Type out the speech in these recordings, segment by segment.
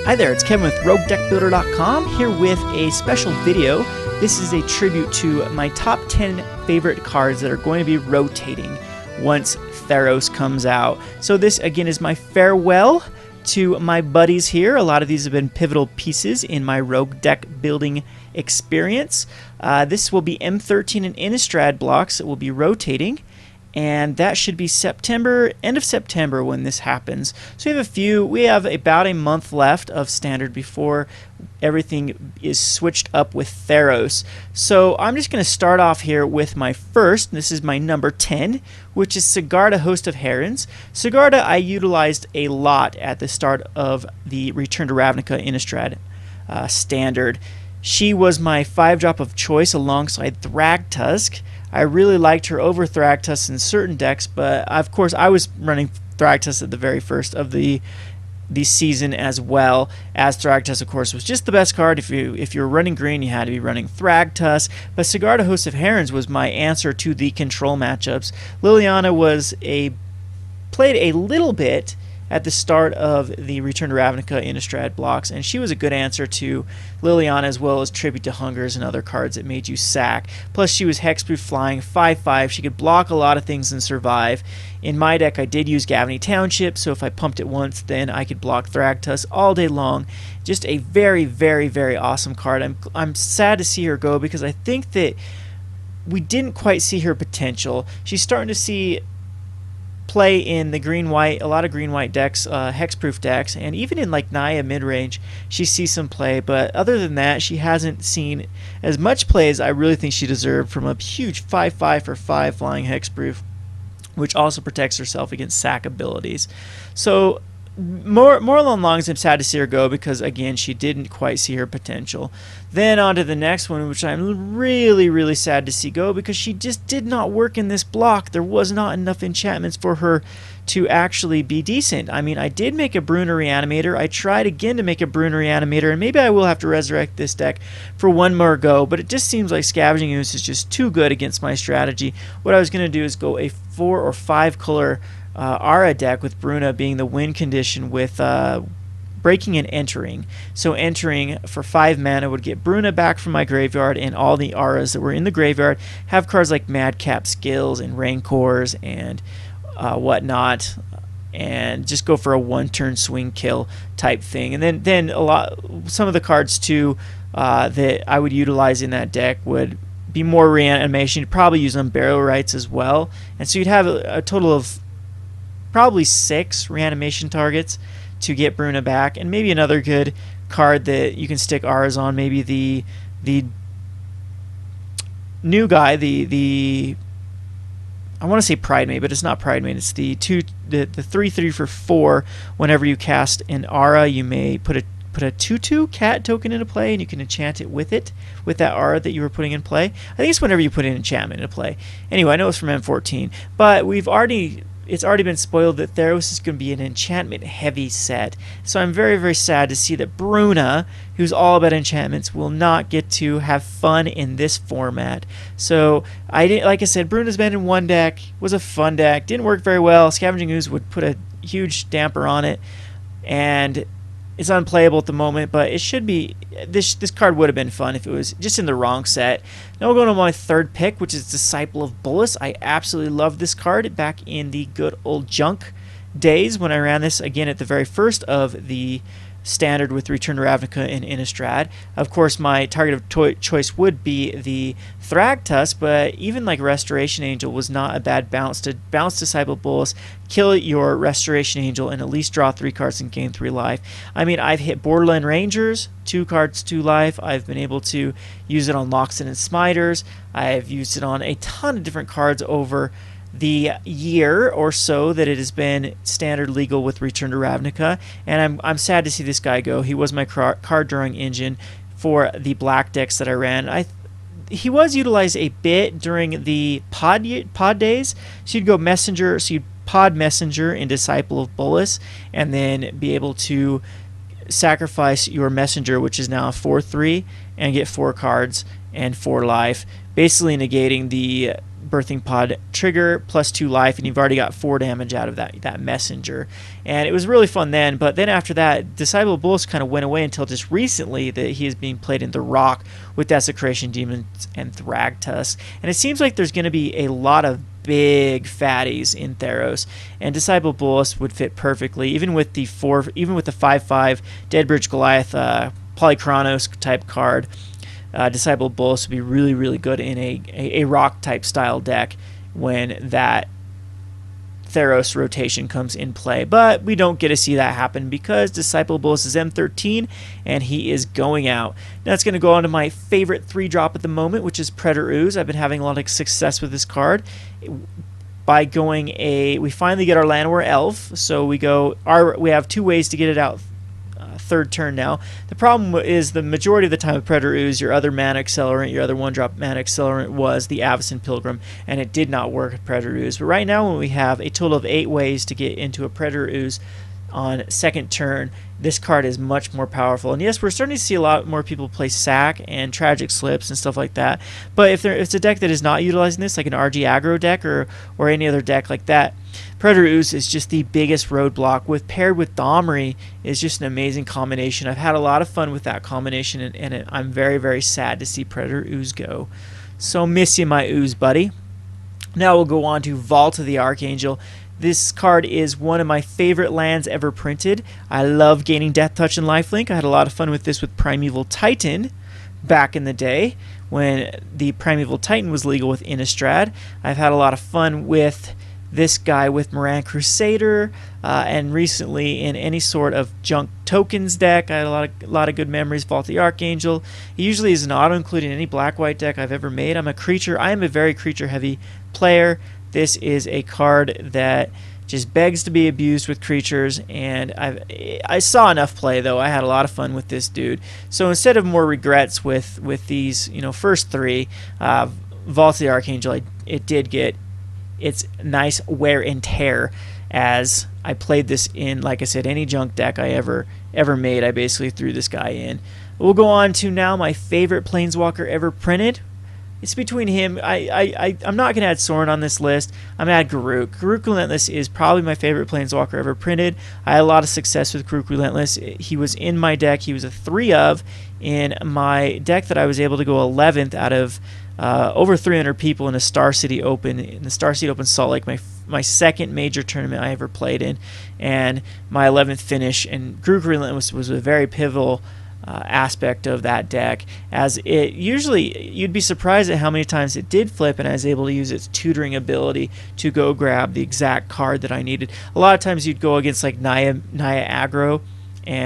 Hi there, it's Kevin with Roguedeckbuilder.com here with a special video. This is a tribute to my top 10 favorite cards that are going to be rotating once Theros comes out. So this again is my farewell to my buddies here. A lot of these have been pivotal pieces in my rogue deck building experience. This will be M13 and Innistrad blocks that will be rotating. And that should be September, end of September when this happens. So we have about a month left of standard before everything is switched up with Theros. So I'm just going to start off here with my first. This is my number 10, which is Sigarda, Host of Herons. Sigarda I utilized a lot at the start of the Return to Ravnica Innistrad standard. She was my 5-drop of choice alongside Thragtusk. I really liked her over Thragtusk in certain decks, but of course I was running Thragtusk at the very first of the season as well, as Thragtusk of course was just the best card. If you were running green, you had to be running Thragtusk. But Sigarda, Host of Herons was my answer to the control matchups. Liliana played a little bit at the start of the Return to Ravnica Innistrad blocks, and she was a good answer to Liliana, as well as Tribute to Hungers and other cards that made you sack. Plus she was hexproof, flying 5/5. She could block a lot of things and survive. In my deck I did use Gavony Township, so if I pumped it once, then I could block Thragtusk all day long. Just a very, very, very awesome card. I'm sad to see her go because I think that we didn't quite see her potential. She's starting to see play in the green-white, a lot of green-white decks, hexproof decks, and even in like Naya mid-range she sees some play, but other than that she hasn't seen as much play as I really think she deserved from a huge 5/5 for 5 flying hexproof, which also protects herself against sack abilities. So more along the lines, I'm sad to see her go because again she didn't quite see her potential. Then on to the next one, which I'm really, really sad to see go because she just did not work in this block. There was not enough enchantments for her to actually be decent. I mean, I did make a Bruna Reanimator. I tried again to make a Bruna Reanimator, and maybe I will have to resurrect this deck for one more go, but it just seems like Scavenging Ooze is just too good against my strategy. What I was going to do is go a 4 or 5 color Aura deck with Bruna being the win condition with breaking and entering. So entering for 5 mana would get Bruna back from my graveyard and all the auras that were in the graveyard. Have cards like Madcap Skills and Rancors and whatnot, and just go for a 1-turn swing kill type thing. And then some of the cards too that I would utilize in that deck would be more reanimation. You'd probably use Unburial Rites as well, and so you'd have a total of probably 6 reanimation targets to get Bruna back, and maybe another good card that you can stick auras on, maybe the new guy, the I want to say Pride Mate, but it's not Pride Mate. It's the 3/3 for 4. Whenever you cast an aura, you may put a 2/2 cat token into play, and you can enchant it with that aura that you were putting in play. I think it's whenever you put an enchantment into play. Anyway, I know it's from M14, but it's already been spoiled that Theros is going to be an enchantment-heavy set. So I'm very, very sad to see that Bruna, who's all about enchantments, will not get to have fun in this format. So like I said, Bruna's been in one deck, was a fun deck, didn't work very well. Scavenging Ooze would put a huge damper on it, and it's unplayable at the moment, but it should be. This card would have been fun if it was just in the wrong set. Now we're going to my third pick, which is Disciple of Bolas. I absolutely love this card back in the good old junk days when I ran this again at the very first of the standard with Return to Ravnica and Innistrad. Of course, my target of choice would be the Thragtusk, but even like Restoration Angel was not a bad bounce to bounce Disciple Bolas, kill your Restoration Angel, and at least draw 3 cards and gain 3 life. I mean, I've hit Borderland Rangers, 2 cards, 2 life. I've been able to use it on Loxodon and Smiters. I've used it on a ton of different cards over the year or so that it has been standard legal with Return to Ravnica, and I'm sad to see this guy go. He was my card drawing engine for the black decks that I ran. He was utilized a bit during the pod days. So you'd go Messenger, so you'd pod Messenger in Disciple of Bolas, and then be able to sacrifice your Messenger, which is now a 4/3, and get 4 cards and 4 life, basically negating birthing pod trigger, +2 life, and you've already got 4 damage out of that messenger. And it was really fun then, but then after that, Disciple Bolas kind of went away until just recently that he is being played in the Rock with Desecration Demons and Thragtusk. And it seems like there's going to be a lot of big fatties in Theros, and Disciple Bolas would fit perfectly, even with the 5/5 Deadbridge Goliath Polychronos type card. Disciple Bolas would be really, really good in a rock type style deck when that Theros rotation comes in play, but we don't get to see that happen because Disciple Bolas is M13 and he is going out. Now it's going to go on to my favorite 3-drop at the moment, which is Predator Ooze. I've been having a lot of success with this card by going we finally get our Land War Elf, so we have 2 ways to get it out. 3rd turn now. The problem is the majority of the time with Predator Ooze, your other mana accelerant, your other 1-drop mana accelerant was the Avacyn Pilgrim, and it did not work with Predator Ooze. But right now, when we have a total of 8 ways to get into a Predator Ooze on 2nd turn, this card is much more powerful. And yes, we're starting to see a lot more people play Sack and Tragic Slips and stuff like that. But if it's a deck that is not utilizing this, like an RG aggro deck or any other deck like that, Predator Ooze is just the biggest roadblock. Paired with Domri is just an amazing combination. I've had a lot of fun with that combination, and I'm very, very sad to see Predator Ooze go. So miss you, my Ooze buddy. Now we'll go on to Vault of the Archangel. This card is one of my favorite lands ever printed. I love gaining Death Touch and Lifelink. I had a lot of fun with this with Primeval Titan back in the day when the Primeval Titan was legal with Innistrad. I've had a lot of fun with this guy with Moran Crusader, and recently in any sort of junk tokens deck. I had a lot of good memories. Vault of the Archangel. He usually is an auto-include in any black-white deck I've ever made. I am a very creature-heavy player. This is a card that just begs to be abused with creatures, and I saw enough play though. I had a lot of fun with this dude. So instead of more regrets with these, first 3, Vault of the Archangel, it did get its nice wear and tear as I played this in, like I said, any junk deck I ever made. I basically threw this guy in. We'll go on to now my favorite Planeswalker ever printed. It's between him. I'm not going to add Sorin on this list. I'm going to add Garruk. Garruk Relentless is probably my favorite Planeswalker ever printed. I had a lot of success with Garruk Relentless. He was in my deck. He was a 3-of in my deck that I was able to go 11th out of over 300 people in a Star City Open, Salt Lake, my second major tournament I ever played in, and my 11th finish. And Garruk Relentless was a very pivotal aspect of that deck, as it usually, you'd be surprised at how many times it did flip, and I was able to use its tutoring ability to go grab the exact card that I needed. A lot of times you'd go against like Naya aggro,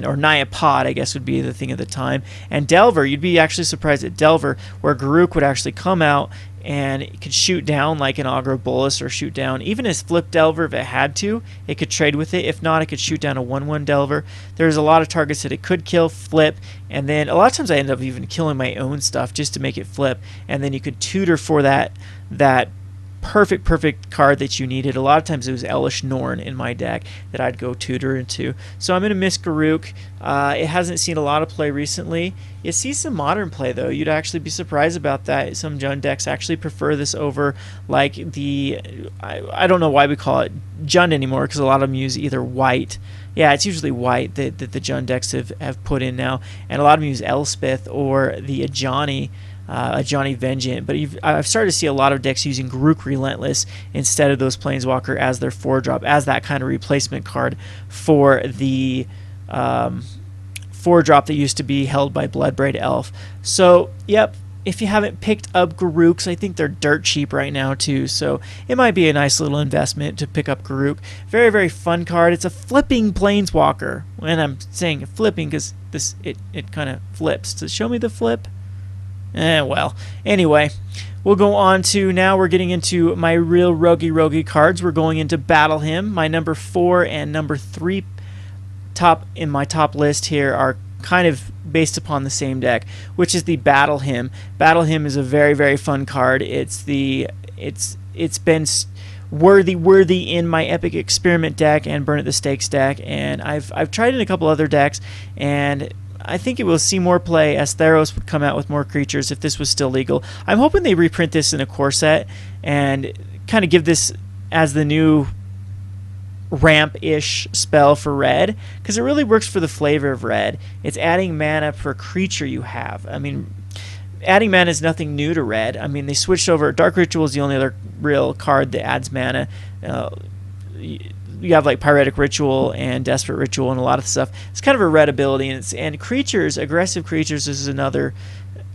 or Naya Pod, I guess would be the thing at the time, and Delver. You'd be actually surprised at Delver, where Garruk would actually come out and it could shoot down like an Aggro Bolas, or shoot down even as Flip Delver if it had to. It could trade with it. If not, it could shoot down a 1/1 Delver. There's a lot of targets that it could kill, flip, and then a lot of times I end up even killing my own stuff just to make it flip, and then you could tutor for that perfect card that you needed. A lot of times it was Elish Norn in my deck that I'd go tutor into. So I'm going to miss Garruk. It hasn't seen a lot of play recently. It sees some modern play though. You'd actually be surprised about that. Some Jund decks actually prefer this over like the, I don't know why we call it Jund anymore, because a lot of them use either white. Yeah, it's usually white that the Jund decks have put in now, and a lot of them use Elspeth or the Ajani Vengeant. But I've started to see a lot of decks using Garruk Relentless instead of those Planeswalker as their 4-drop, as that kind of replacement card for the 4-drop that used to be held by Bloodbraid Elf. So, yep, if you haven't picked up Garruks, I think they're dirt cheap right now too, so it might be a nice little investment to pick up Garruk. Very, very fun card. It's a flipping Planeswalker, and I'm saying flipping because it kind of flips. So show me the flip. Well, anyway, we'll go on to now we're getting into my real roguey cards. We're going into Battle Hymn. My number 4 and number 3 in my top list here are kind of based upon the same deck, which is the Battle Hymn. Battle Hymn is a very, very fun card. It's been worthy in my Epic Experiment deck and Burn at the Stakes deck, and I've tried in a couple other decks, and I think it will see more play as Theros would come out with more creatures if this was still legal. I'm hoping they reprint this in a core set and kind of give this as the new ramp-ish spell for red, because it really works for the flavor of red. It's adding mana per creature you have. I mean, adding mana is nothing new to red. I mean, they switched over. Dark Ritual is the only other real card that adds mana. You have like Pyretic Ritual and Desperate Ritual and a lot of stuff. It's kind of a red ability, and creatures, aggressive creatures, is another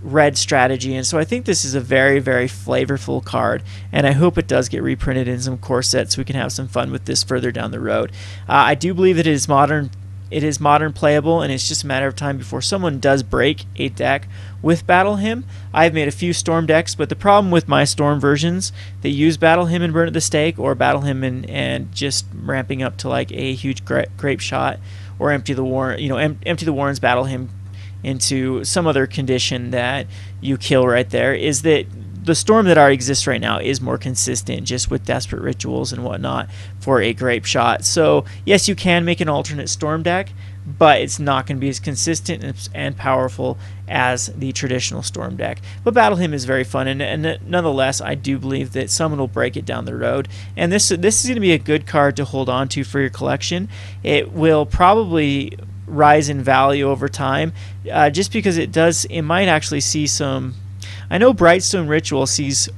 red strategy, and so I think this is a very, very flavorful card, and I hope it does get reprinted in some core sets so we can have some fun with this further down the road. I do believe that it is modern playable, and it's just a matter of time before someone does break a deck with Battle Hymn. I've made a few Storm decks, but the problem with my Storm versions that use Battle Hymn and Burn at the Stake, or Battle Hymn and just ramping up to like a huge grape shot, or Empty the Warren, Empty the Warren's Battle Hymn into some other condition that you kill right there, is that the Storm that already exists right now is more consistent just with Desperate Rituals and whatnot for a grape shot. So yes, you can make an alternate Storm deck, but it's not going to be as consistent and powerful as the traditional Storm deck. But Battle Hymn is very fun, and nonetheless, I do believe that someone will break it down the road. And this is going to be a good card to hold on to for your collection. It will probably rise in value over time, just because it might actually see some. I know Brightstone Ritual sees,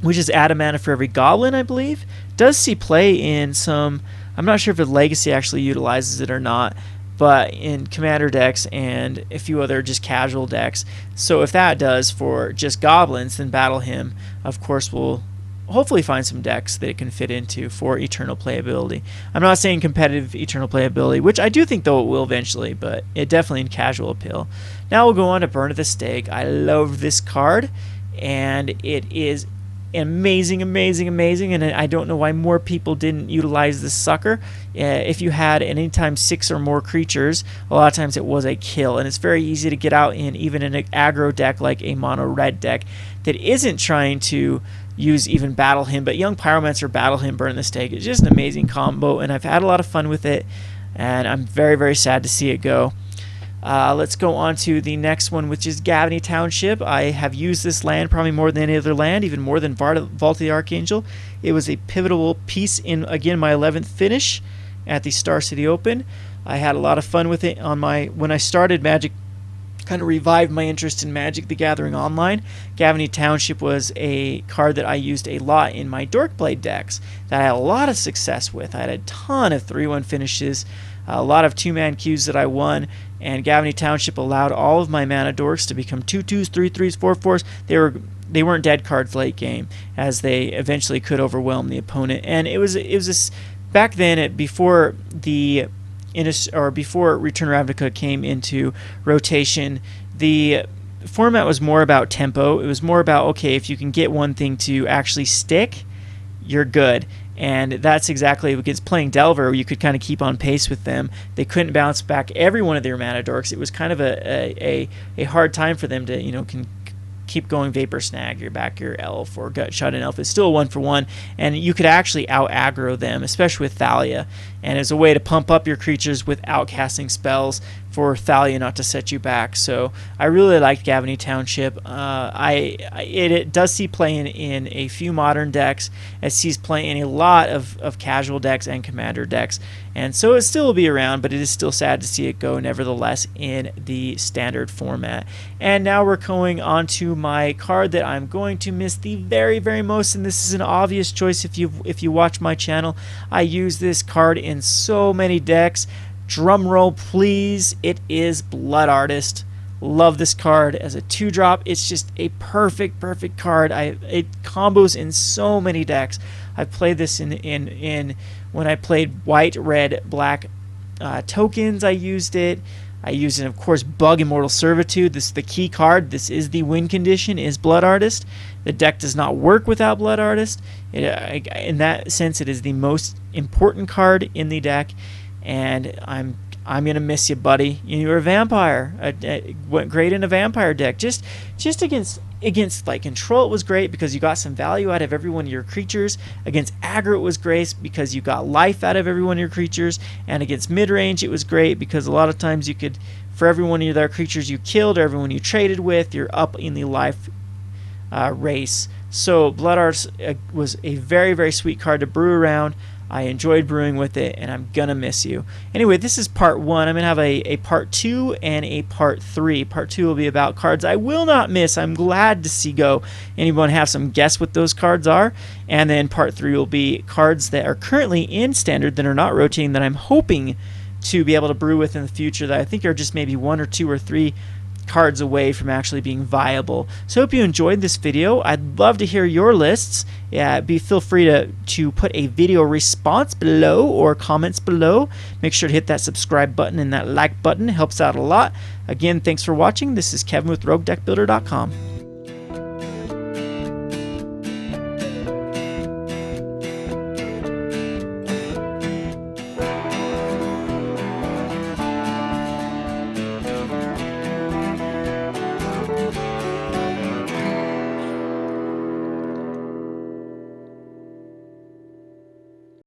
which is add a mana for every goblin, I believe, does see play in some. I'm not sure if the Legacy actually utilizes it or not, but in Commander decks and a few other just casual decks. So if that does for just goblins, then Battle Hymn, of course, will hopefully find some decks that it can fit into for eternal playability. I'm not saying competitive eternal playability, which I do think though it will eventually, but it definitely in casual appeal. Now we'll go on to Burn at the Stake. I love this card, and it is amazing, and I don't know why more people didn't utilize this sucker. If you had anytime 6 or more creatures, a lot of times it was a kill, and it's very easy to get out in even an aggro deck like a mono red deck that isn't trying to use even Battle Hymn, but Young Pyromancer, Battle Hymn, Burn the Stake is just an amazing combo, and I've had a lot of fun with it, and I'm very, very sad to see it go. Let's go on to the next one, which is Gavony Township. I have used this land probably more than any other land, even more than Vault of the Archangel. It was a pivotal piece in, again, my 11th finish at the Star City Open. I had a lot of fun with it when I started Magic. Kind of revived my interest in Magic the Gathering Online. Gavony Township was a card that I used a lot in my Dorkblade decks that I had a lot of success with. I had a ton of 3-1 finishes, a lot of 2-man queues that I won, and Gavony Township allowed all of my mana dorks to become 2/2s, 3/3s, 4/4s. They weren't dead cards late game, as they eventually could overwhelm the opponent. And it was this back then, before Return of Ravnica came into rotation, the format was more about tempo. It was more about, okay, if you can get one thing to actually stick, you're good. And that's exactly against playing Delver, you could kind of keep on pace with them. They couldn't bounce back every one of their mana dorks. It was kind of a hard time for them to, keep going Vapor Snag, your Elf, or Gut Shot and Elf. It's still 1-for-1, and you could actually out-aggro them, especially with Thalia. And as a way to pump up your creatures without casting spells for Thalia not to set you back. So I really liked Gavony Township. It does see play in a few modern decks. It sees play in a lot of casual decks and commander decks. And so it still will be around, but it is still sad to see it go nevertheless in the standard format. And now we're going on to my card that I'm going to miss the very, very most, and this is an obvious choice if you watch my channel. I use this card in so many decks. Drum roll, please. It is Blood Artist. Love this card as a 2-drop. It's just a perfect card. It combos in so many decks. I've played this in when I played white, red, black tokens. I used it. I used it, of course, Bug Immortal Servitude. This is the key card. This is the win condition, is Blood Artist. The deck does not work without Blood Artist. In that sense, it is the most important card in the deck. And I'm gonna miss you, buddy. You're a vampire. Went great in a vampire deck. Just against like control, it was great because you got some value out of every one of your creatures. Against aggro, it was great because you got life out of every one of your creatures. And against mid range, it was great because a lot of times you could, for every one of their creatures you killed, or everyone you traded with, you're up in the life race So Blood Arts was a very, very sweet card to brew around. I enjoyed brewing with it, and I'm gonna miss you. Anyway, this is part 1. I'm gonna have a part 2 and a part 3. Part 2 will be about cards I will not miss. I'm glad to see go. Anyone have some guess what those cards are? And then part 3 will be cards that are currently in Standard that are not rotating that I'm hoping to be able to brew with in the future that I think are just maybe 1 or 2 or 3 cards away from actually being viable. So I hope you enjoyed this video. I'd love to hear your lists. Feel free to put a video response below or comments below. Make sure to hit that subscribe button and that like button. It helps out a lot. Again, thanks for watching. This is Kevin with Roguedeckbuilder.com.